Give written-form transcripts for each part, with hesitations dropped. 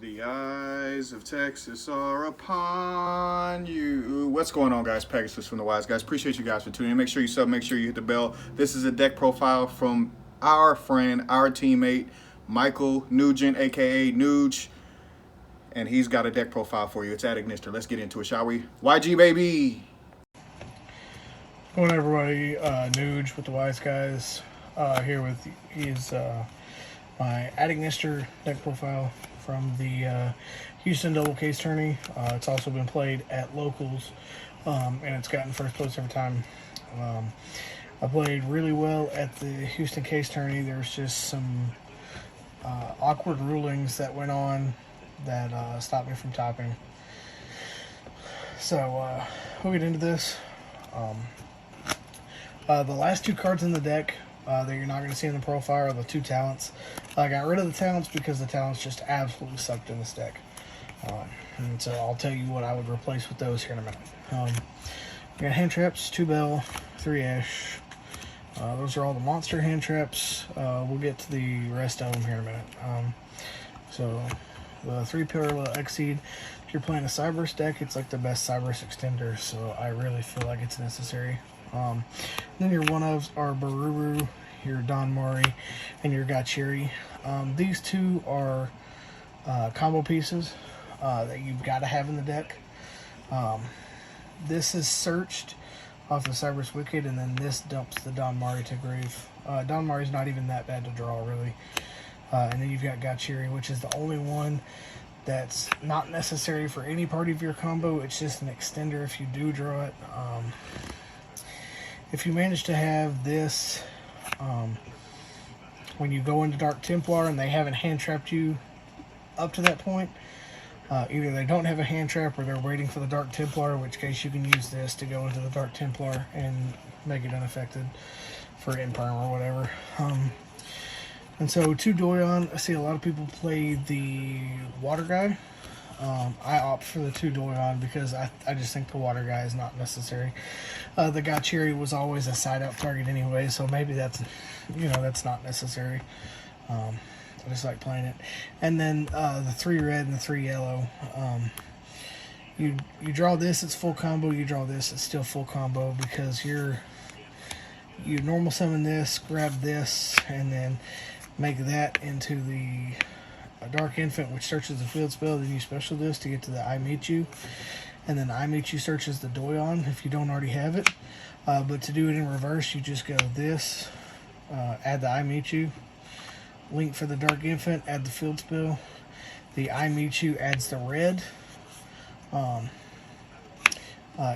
The eyes of Texas are upon you. What's going on, guys? Pegasus from the Wiseguys. Appreciate you guys for tuning in. Make sure you sub, make sure you hit the bell. This is a deck profile from our friend, our teammate, Michael Nugent, aka Nuge. And he's got a deck profile for you. It's at Ignister. Let's get into it, shall we? YG, baby! Going everybody, Nuge with the Wiseguys, here with my Ignister deck profile from the Houston Double Case Tourney. It's also been played at locals, and it's gotten first place every time. I played really well at the Houston Case Tourney. There's just some awkward rulings that went on that stopped me from topping. So we'll get into this. The last two cards in the deck that you're not going to see in the profile are the two talents. I got rid of the talents because the talents just absolutely sucked in this deck. And so I'll tell you what I would replace with those here in a minute. We got hand traps, 2 bell, 3 ash. Those are all the monster hand traps. We'll get to the rest of them here in a minute. So the 3 Parallel Exceed. If you're playing a CYBERSE deck, it's like the best CYBERSE extender, so I really feel like it's necessary. Then your one-ofs are Baruru, your Don Mori, and your Gachiri. These two are combo pieces that you've got to have in the deck. This is searched off the CYBERSE Wicked, and then this dumps the Don Mori to grave. Don Mori's not even that bad to draw, really. And then you've got Gachiri, which is the only one that's not necessary for any part of your combo. It's just an extender if you do draw it. If you manage to have this, when you go into Dark Templar and they haven't hand trapped you up to that point, either they don't have a hand trap or they're waiting for the Dark Templar, in which case you can use this to go into the Dark Templar and make it unaffected for Imperm or whatever. And so 2 Doyon, I see a lot of people play the Water Guy. I opt for the 2 Doyon because I just think the Water Guy is not necessary. The Gachiri was always a side-out target anyway, so maybe that's not necessary. I just like playing it. And then the 3 red and the 3 yellow. You draw this, it's full combo. You draw this, it's still full combo because you normal summon this, grab this, and then make that into the Dark Infant, which searches the field spell. Then you special this to get to the I Meet You, and then I Meet You searches the Doyon if you don't already have it. But to do it in reverse, you just go this, add the I Meet You, link for the Dark Infant, add the field spell. The I Meet You adds the red.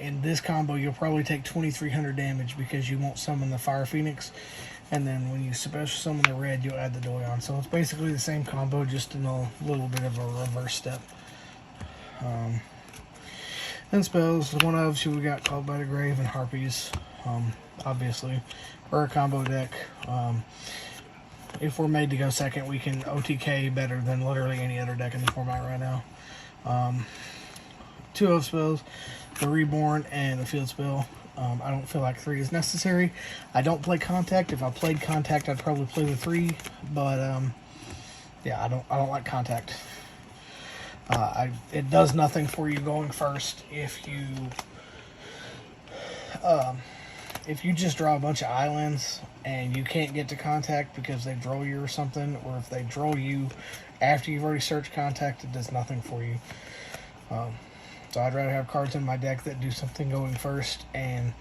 In this combo, you'll probably take 2,300 damage because you won't summon the Fire Phoenix. And then when you special summon the red, you'll add the Doyon. So it's basically the same combo, just in a little bit of a reverse step. And spells, one of we got Called by the Grave and Harpies, obviously. We're a combo deck. If we're made to go second, we can OTK better than literally any other deck in the format right now. 2 of spells, the Reborn and the Field Spell. I don't feel like 3 is necessary. I don't play Contact. If I played Contact, I'd probably play the 3. But yeah, I don't like Contact. It does nothing for you going first if you just draw a bunch of islands and you can't get to Contact because they draw you or something, or if they draw you after you've already searched Contact, it does nothing for you. So I'd rather have cards in my deck that do something going first and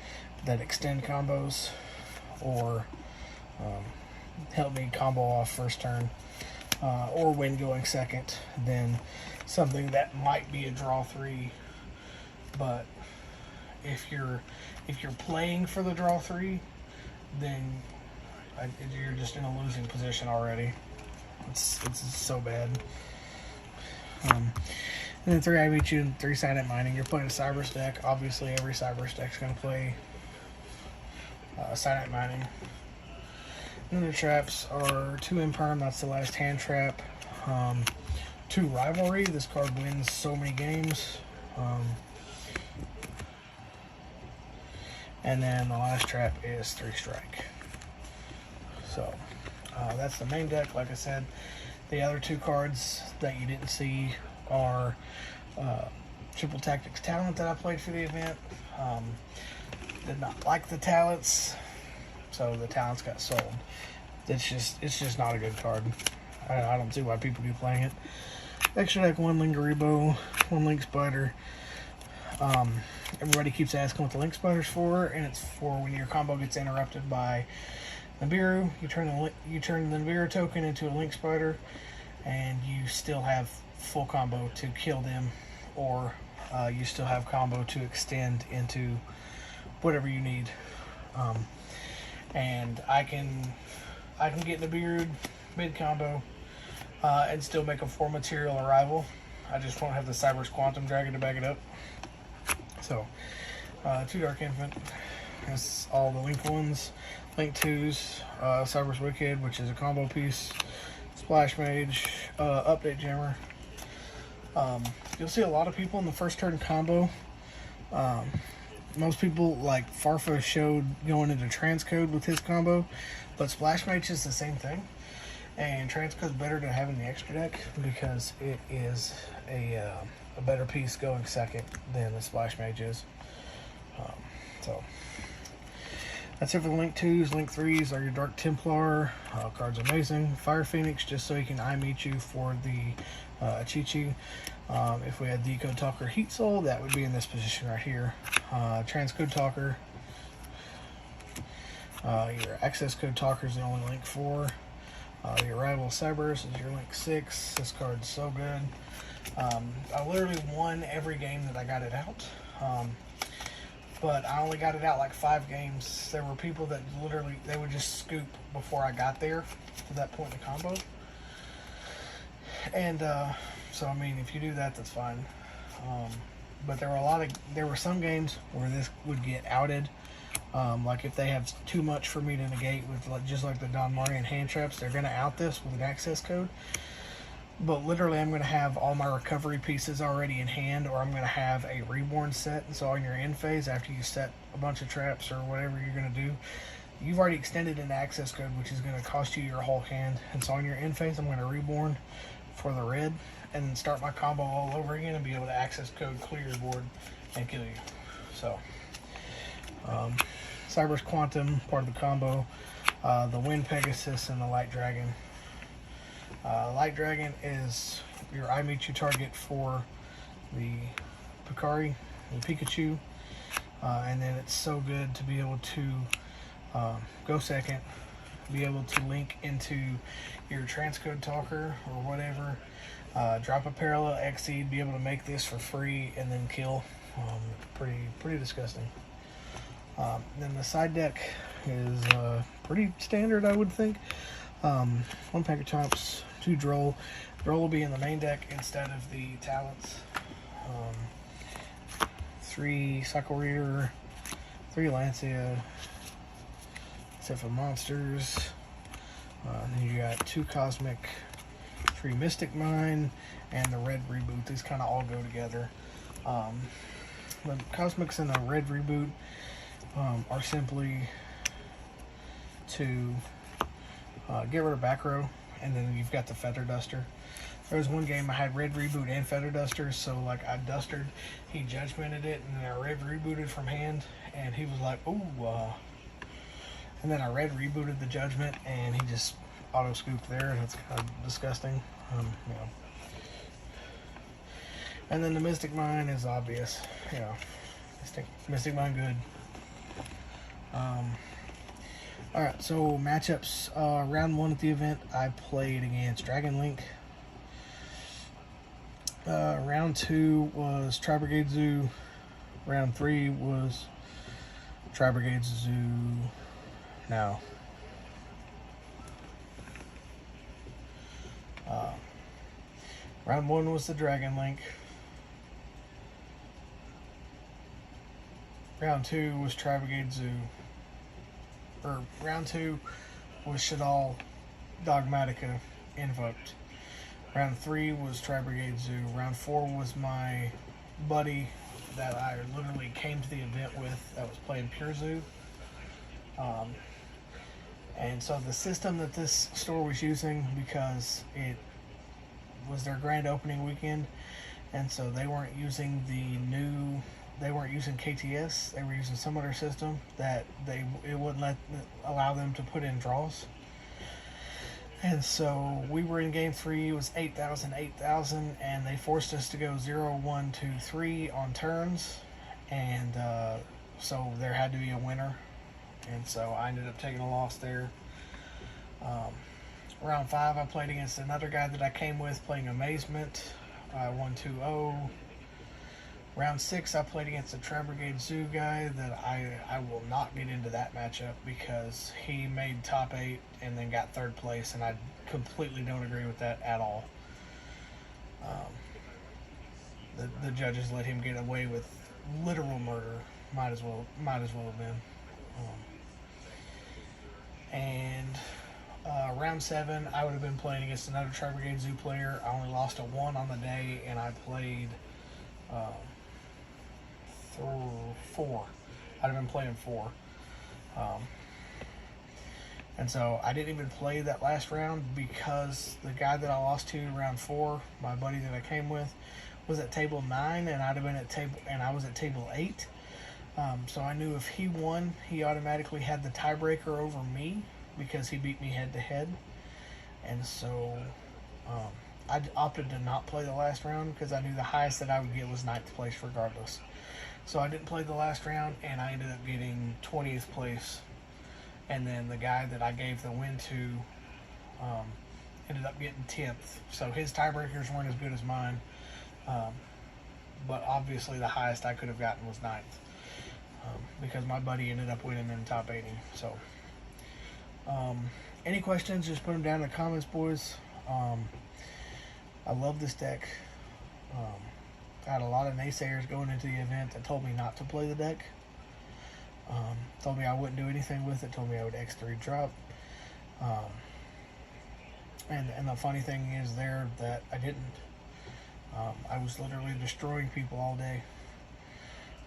that extend combos or help me combo off first turn or win going second than something that might be a draw 3. But if you're playing for the draw 3, then you're just in a losing position already. It's so bad. And then 3 I Meet You and 3 Silent Mining. You're playing a CYBERSE deck. Obviously, every CYBERSE deck's going to play Silent Mining. And then the traps are 2 Imperm. That's the last hand trap. 2 Rivalry. This card wins so many games. And then the last trap is 3 Strike. So that's the main deck. Like I said, The other two cards that you didn't see are Triple Tactics Talent that I played for the event. Did not like the talents, so the talents got sold. It's just not a good card. I don't see why people keep playing it. Extra deck 1 Lingaribo, 1 Link Spider. Everybody keeps asking what the Link Spider's for, and it's for when your combo gets interrupted by Nibiru. You turn the Nibiru token into a Link Spider, and you still have full combo to kill them, or you still have combo to extend into whatever you need. And I can get Nibiru mid combo and still make a 4 material arrival. I just won't have the CYBERSE Quantum Dragon to back it up. So, 2 Dark Infant. That's all the Link ones. Link 2s, CYBERSE Wicked, which is a combo piece. Splash Mage, Update Jammer. You'll see a lot of people in the first turn combo. Most people, like Farfa showed going into Transcode with his combo, but Splash Mage is the same thing. And Transcode's better than having the extra deck because it is a better piece going second than the Splash Mage is. So that's it for the Link 2s. Link 3s are your Dark Templar. Card's amazing. Fire Phoenix, just so you can meet you for the Chi-Chi. If we had Decode Talker Heat Soul, that would be in this position right here. Transcode Talker. Your Access Code Talker is the only Link 4. The Arrival CYBERSE is your Link 6. This card's so good. I literally won every game that I got it out. But I only got it out like 5 games. There were people that literally, they would just scoop before I got there to that point in the combo. And so, I mean, if you do that, that's fine. But there were some games where this would get outed. Like if they have too much for me to negate with just like the Don Marion hand traps, they're going to out this with an access code. But literally I'm going to have all my recovery pieces already in hand, or I'm going to have a reborn set. And so on your end phase, after you set a bunch of traps or whatever you're going to do, you've already extended an access code, which is going to cost you your whole hand. And so on your end phase, I'm going to reborn for the red and then start my combo all over again and be able to access code, clear your board, and kill you. So CYBERSE Quantum, part of the combo. The Wind Pegasus and the Light Dragon. Light Dragon is your I Meet You target for the Picari, the Pikachu. And then it's so good to be able to go second, be able to link into your Transcode Talker or whatever, drop a Parallel Exceed, be able to make this for free and then kill. Pretty disgusting. Then the side deck is pretty standard, I would think. 1 pack of Chomps, 2 Droll. Droll will be in the main deck instead of the Talents. 3 Cycle Reader, 3 Lancia, except for monsters. Then you got 2 Cosmic, 3 Mystic Mine, and the Red Reboot. These kind of all go together. The Cosmics and the Red Reboot are simply to get rid of back row, and then you've got the Feather Duster. There was one game I had Red Reboot and Feather Duster, so like I dustered, he judgmented it, and then I Red Rebooted from hand, and he was like, ooh, and then I Red Rebooted the Judgment, and he just auto scooped there, and it's kind of disgusting. And then the Mystic Mine is obvious, Mystic Mine good. Alright, so matchups. Round 1 at the event, I played against Dragon Link. Round 2 was Tri-Brigade Zoo. Round 3 was Tri-Brigade Zoo. Now, round 1 was the Dragon Link. Round 2 was Tri-Brigade Zoo. Round 2 was Shadal Dogmatica invoked. Round 3 was Tri-Brigade Zoo. Round 4 was my buddy that I literally came to the event with that was playing Pure Zoo. And so the system that this store was using, because was their grand opening weekend, and so they weren't using they weren't using KTS. They were using some other system that it wouldn't allow them to put in draws. And so we were in game 3. It was 8,000, 8,000, and they forced us to go 0, 1, 2, 3 on turns, and so there had to be a winner, and so I ended up taking a loss there. Round 5, I played against another guy that I came with playing Amazement. I won 2-0. Round 6, I played against a Tri-Brigade Zoo guy that I will not get into that matchup because he made top 8 and then got 3rd place, and I completely don't agree with that at all. The judges let him get away with literal murder. Might as well have been. Round 7, I would have been playing against another Tri-Brigade Zoo player. I only lost a 1 on the day, and I played 4. I'd have been playing 4. And so I didn't even play that last round because the guy that I lost to round 4, my buddy that I came with, was at table 9, and I was at table 8. So I knew if he won, he automatically had the tiebreaker over me because he beat me head to head. And so I opted to not play the last round because I knew the highest that I would get was 9th place regardless. So I didn't play the last round, and I ended up getting 20th place. And then the guy that I gave the win to ended up getting 10th. So his tiebreakers weren't as good as mine. But obviously the highest I could have gotten was 9th. Because my buddy ended up winning in top 80. So any questions, just put them down in the comments, boys. I love this deck. I had a lot of naysayers going into the event that told me not to play the deck. Told me I wouldn't do anything with it. Told me I would X3 drop. And the funny thing is there that I didn't. I was literally destroying people all day.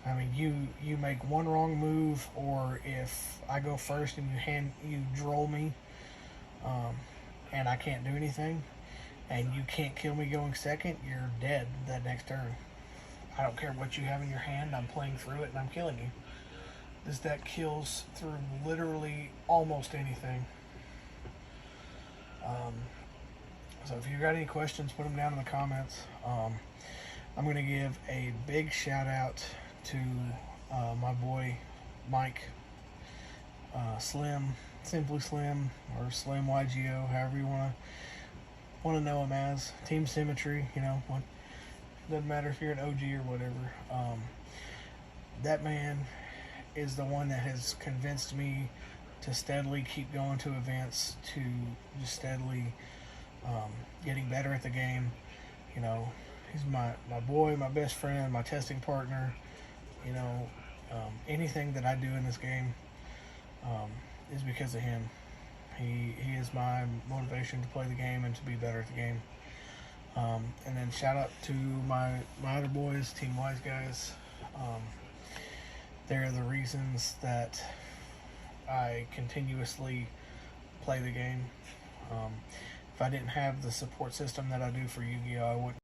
I mean, you make one wrong move, or if I go first and you droll me, and I can't do anything, and you can't kill me going second, you're dead that next turn. I don't care what you have in your hand, I'm playing through it and I'm killing you. This deck kills through literally almost anything. So if you got any questions, put them down in the comments. I'm going to give a big shout out to my boy Mike, Slim, Simply Slim, or Slim YGO, however you want to know him as. Team Symmetry, you know, doesn't matter if you're an OG or whatever. That man is the one that has convinced me to steadily keep going to events, to just steadily getting better at the game. You know, he's my boy, my best friend, my testing partner. You know, anything that I do in this game is because of him. He is my motivation to play the game and to be better at the game. And then shout out to my other boys, Team Wiseguys. They're the reasons that I continuously play the game. If I didn't have the support system that I do for Yu-Gi-Oh, I wouldn't